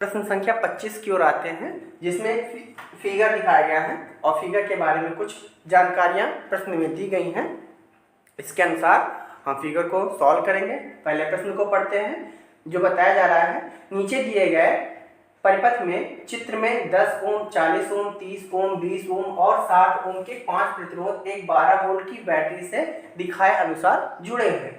प्रश्न संख्या 25 की ओर आते हैं, जिसमें फिगर दिखाया गया है और फिगर के बारे में कुछ जानकारियां प्रश्न में दी गई हैं। इसके अनुसार हम फिगर को सॉल्व करेंगे। पहले प्रश्न को पढ़ते हैं। जो बताया जा रहा है, नीचे दिए गए परिपथ में चित्र में 10 ओम, 40 ओम, 30 ओम, 20 ओम और 60 ओम के 5 प्रतिरोध एक 12 वोल्ट की बैटरी से दिखाए अनुसार जुड़े हुए हैं।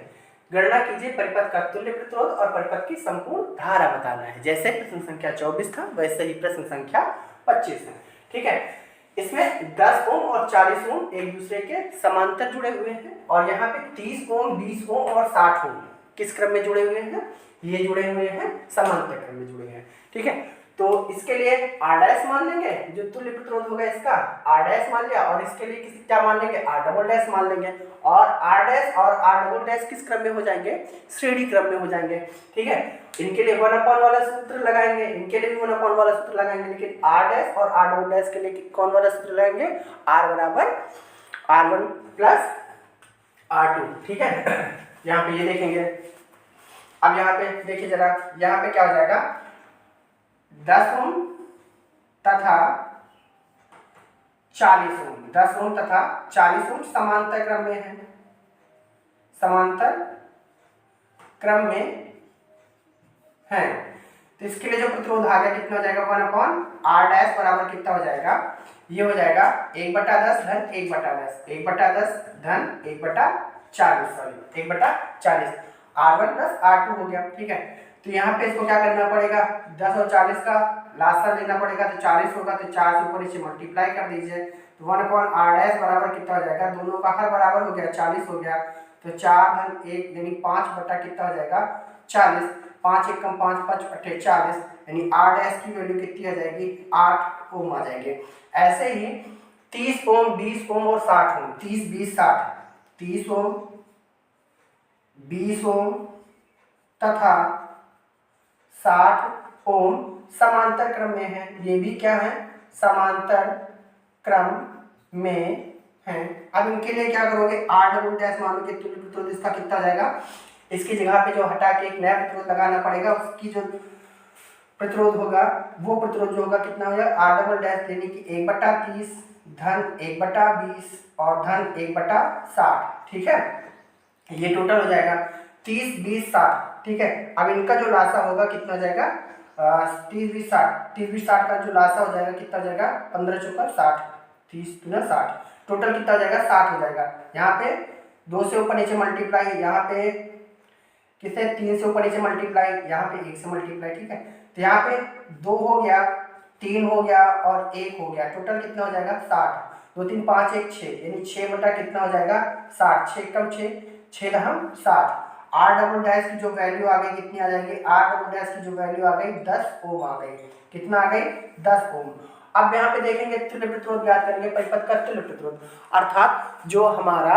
गणना कीजिए परिपथ का तुल्य प्रतिरोध और परिपथ की संपूर्ण धारा बताना है। जैसे प्रश्न संख्या 24 था वैसे ही प्रश्न संख्या 25 है। ठीक है, इसमें 10 ओम और 40 ओम एक दूसरे के समांतर जुड़े हुए हैं और यहाँ पे 30 ओम, 20 ओम और 60 ओम किस क्रम में जुड़े हुए हैं? ये जुड़े हुए हैं समांतर क्रम में जुड़े हैं। ठीक है, तो इसके लिए R डैश मान लेंगे, जो तुल्य प्रतिरोध होगा इसका R डैश मान लिया, और इसके लिए किस क्या मान लेंगे? R डबल डैश मान लेंगे। और R डैश और R डबल डैश किस क्रम में हो जाएंगे? श्रेणी क्रम में हो जाएंगे। ठीक है, इनके लिए 1/1 वाला सूत्र लगाएंगे, इनके लिए भी 1/1 वाला सूत्र लगाएंगे, लेकिन R डैश और R डबल डैश के लिए कौन वाला सूत्र लगाएंगे? R बराबर R1 प्लस R2। ठीक है, यहाँ पे ये देखेंगे। अब यहाँ पे देखिए जरा, यहाँ पे क्या हो जाएगा? 10 ओम तथा 40 ओम, 10 ओम तथा 40 ओम समांतर क्रम में है, समांतर क्रम में है। तो इसके लिए जो प्रतिरोध आ गया कितना हो जाएगा? 1/R डैश बराबर कितना हो जाएगा? ये हो जाएगा 1/10 धन 1/10, 1/10 धन 1/40, सॉरी 1/40, R1 प्लस R2 हो गया। ठीक है, तो यहाँ पे इसको क्या करना पड़ेगा? 10 और 40 का लासा लेना पड़ेगा, तो 40 होगा, तो 4 से ऊपर नीचे मल्टीप्लाई कर दीजिए, तो 1/R डैश बराबर कितना हो जाएगा? दोनों का हर बराबर हो गया, 40 हो गया, तो 4 धन 1 यानी 5 बटा कितना हो जाएगा? 40, 5 एकम 5 5 अट्ठे 40, यानी R डैश की वैल्यू कितनी आ जाएगी? 8 ओम आ जाएंगे। ऐसे ही 30 ओम, 20 ओम और 60 ओम, 30 20 60, 30 ओम, 20 ओम तथा 60 ओम समांतर क्रम में है। ये भी क्या है? समांतर क्रम में है। अब इनके लिए क्या करोगे? R डबल डैश मान लो कि तुल्य प्रतिरोध इसका कितना हो जाएगा? इसकी जगह पे जो हटा के एक नया प्रतिरोध लगाना पड़ेगा, उसकी जो प्रतिरोध होगा वो प्रतिरोध जो होगा कितना हो जाएगा? R डबल डैश यानी कि 1/30 धन 1/20 और धन 1/60। ठीक है, ये टोटल हो जाएगा 30 20 60। ठीक है, अब इनका जो लासा होगा कितना हो जाएगा? 30 20 60, 30 20 60 का जो लासा हो जाएगा कितना हो जाएगा? 15 चौका 60, 30 दूना 60, टोटल कितना हो जाएगा? 60 हो जाएगा। यहाँ पे 2 से ऊपर नीचे मल्टीप्लाई, यहाँ पे किससे? 3 से ऊपर नीचे मल्टीप्लाई, यहाँ पे 1 से मल्टीप्लाई। ठीक है, तो यहाँ पे 2 हो गया, 3 हो गया और 1 हो गया, टोटल कितना हो जाएगा? 60, 2 3 5 1 6, यानी 6 बटा कितना हो जाएगा? 60, 6 कम 6, 6 दहम 60। R डबल डैश की जो वैल्यू आ गई कितनी आ जाएगी? R डबल डैश की जो वैल्यू आ गई 10 ओम आ गई। कितना आ गई? 10 ओम। अब यहाँ पे देखेंगे तुल्य प्रतिरोध ज्ञात करेंगे, परिपथ का तुल्य प्रतिरोध, अर्थात जो हमारा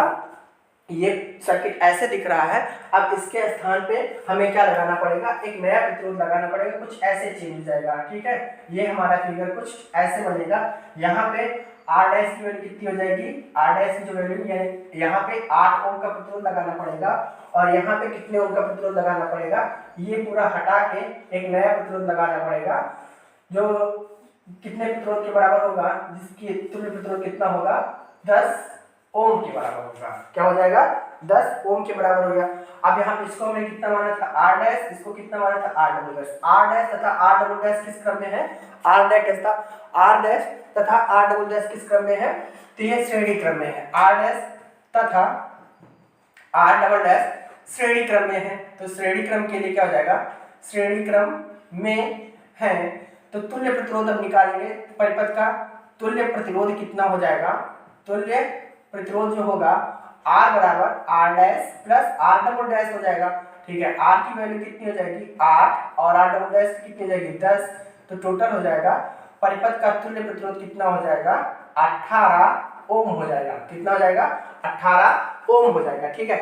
ये सर्किट ऐसे दिख रहा है, अब इसके स्थान पे हमें क्या लगाना पड़ेगा? एक नया प्रतिरोध लगाना पड़ेगा, कुछ ऐसे चेंज हो जाएगा। ठीक है, ये हमारा फिगर कुछ ऐसे बनेगा। यहाँ पे R डैश की वैल्यू कितनी हो जाएगी? R डैश की जो वैल्यू है, यहाँ पे 8 ओम का प्रतिरोध लगाना पड़ेगा और यहाँ पे कितने ओम का प्रतिरोध लगाना पड़ेगा? ये पूरा हटा के एक नया प्रतिरोध लगाना पड़ेगा, जो कितने प्रतिरोध के बराबर होगा? जिसकी तुल्य प्रतिरोध कितना होगा? 10 ओम के बराबर होगा। क्या हो जाएगा? 10 ओम के बराबर हो गया। अब यहाँ पे इसको हमने कितना माना था? R डैश, इसको कितना माना था? R double dash. R dash तथा R डबल डैश किस क्रम में है? R डैश तथा R डबल डैश किस क्रम में है? तो ये श्रेणी क्रम में है। R डैश तथा R डबल डैश श्रेणी क्रम में है, तो श्रेणी क्रम के लिए क्या हो जाएगा? श्रेणी क्रम में है, तो तुल्य प्रतिरोध अब निकालेंगे। परिपथ का तुल्य प्रतिरोध कितना हो जाएगा? तुल्य प्रतिरोध जो होगा R बराबर R dash plus R double dash हो जाएगा। ठीक है, R की वैल्यू कितनी हो जाएगी? 8 और R डबल डैश कितनी हो जाएगी? 10, तो टोटल हो जाएगा परिपथ का तुल्य प्रतिरोध कितना हो जाएगा? 18 ओम हो जाएगा। कितना हो जाएगा? 18 ओम हो जाएगा। ठीक है,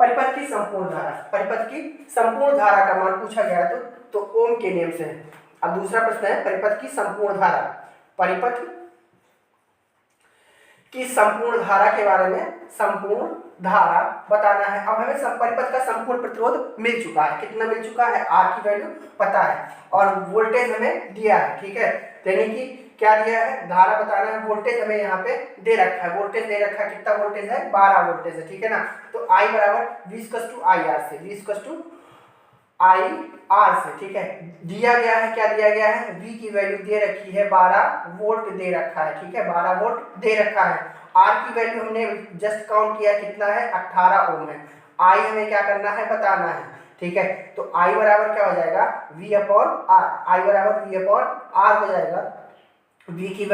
परिपथ की संपूर्ण धारा, परिपथ की संपूर्ण धारा का मान पूछा गया है तो ओम के नियम से है। अब दूसरा प्रश्न है परिपथ की संपूर्ण धारा। परिपथ कि संपूर्ण धारा के बारे में संपूर्ण धारा बताना है। अब हमें परिपथ का संपूर्ण प्रतिरोध मिल चुका है, कितना मिल चुका है, आर की वैल्यू पता है और वोल्टेज हमें दिया है, ठीक है। यानी कि क्या दिया है, धारा बताना है, वोल्टेज हमें यहाँ पे दे रखा है, वोल्टेज दे रखा है, कितना वोल्टेज है, 12 वोल्टेज है, ठीक है ना। तो I बराबर V/IR से, V/IR से, ठीक है। दिया गया है, क्या दिया गया है, V की वैल्यू दे रखी है 12 वोल्ट दे रखा है, ठीक है, 12 वोल्ट दे रखा है। R की वैल्यू हमने जस्ट काउंट किया, कितना है, 18 ओम है। I हमें क्या करना है, बताना है, ठीक है। तो I बराबर क्या हो जाएगा, V/R, I बराबर V/R हो जाएगा। V की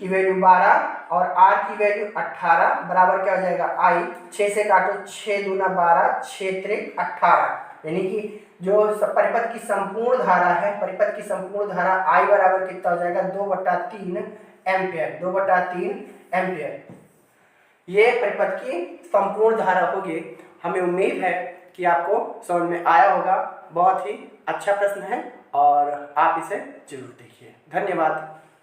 वैल्यू 12 और R की वैल्यू 18 बराबर क्या हो जाएगा, I 6 से काटो, 6 दूना 12, 6 त्रिक 18, यानी कि जो परिपथ की संपूर्ण धारा है, परिपथ की संपूर्ण धारा I बराबर कितना हो जाएगा, 2/3 एम्पियर, 2/3 एम्पियर। ये परिपथ की संपूर्ण धारा होगी। हमें उम्मीद है कि आपको समझ में आया होगा। बहुत ही अच्छा प्रश्न है और आप इसे जरूर देखिए। धन्यवाद।